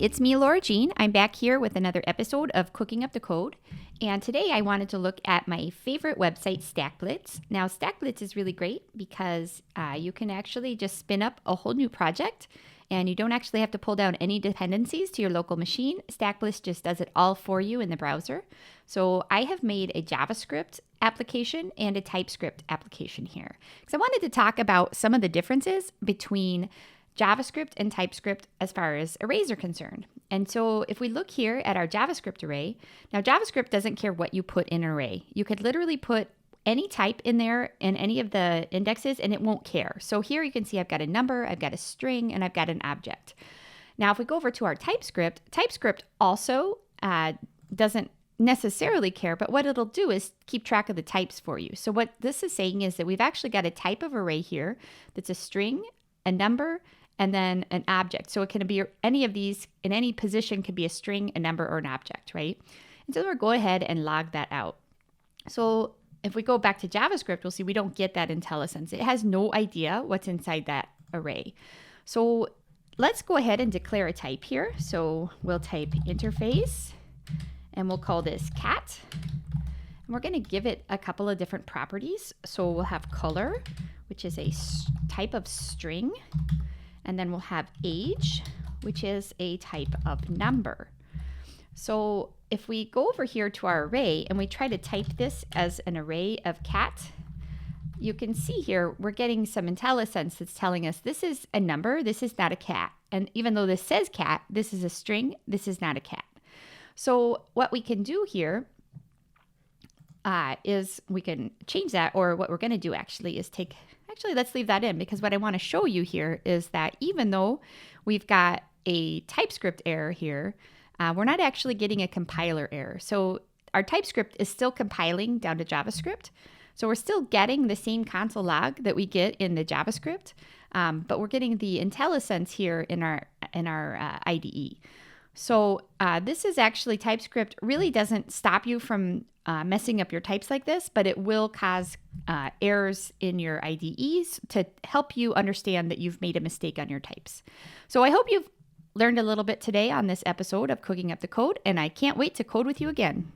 it's me, Laura Jean. I'm back here with another episode of Cooking Up the Code. And today I wanted to look at my favorite website, StackBlitz. Now, StackBlitz is really great because you can actually just spin up a whole new project and you don't actually have to pull down any dependencies to your local machine. StackBlitz just does it all for you in the browser. So I have made a JavaScript application and a TypeScript application here. Because I wanted to talk about some of the differences between JavaScript and TypeScript as far as arrays are concerned. And so if we look here at our JavaScript array, now JavaScript doesn't care what you put in an array. You could literally put any type in there in any of the indexes and it won't care. So here you can see I've got a number, I've got a string, and I've got an object. Now if we go over to our TypeScript, TypeScript also doesn't necessarily care, but what it'll do is keep track of the types for you. So what this is saying is that we've actually got a type of array here that's a string, a number, and then an object. So it can be any of these in any position, could be a string, a number, or an object, right? And so we'll go ahead and log that out. So if we go back to JavaScript, we'll see we don't get that IntelliSense. It has no idea what's inside that array. So let's go ahead and declare a type here. So we'll type interface and we'll call this cat. And we're going to give it a couple of different properties. So we'll have color, which is a type of string. And then we'll have age, which is a type of number. So if we go over here to our array and we try to type this as an array of cat, you can see here we're getting some IntelliSense that's telling us this is a number, this is not a cat. And even though this says cat, this is a string, this is not a cat. So what we can do here is we can change that, or what we're going to do actually is let's leave that in, because what I want to show you here is that even though we've got a TypeScript error here, we're not actually getting a compiler error. So our TypeScript is still compiling down to JavaScript. So we're still getting the same console log that we get in the JavaScript, but we're getting the IntelliSense here in our IDE. So this is actually TypeScript really doesn't stop you from messing up your types like this, but it will cause errors in your IDEs to help you understand that you've made a mistake on your types. So I hope you've learned a little bit today on this episode of Cooking Up the Code, and I can't wait to code with you again.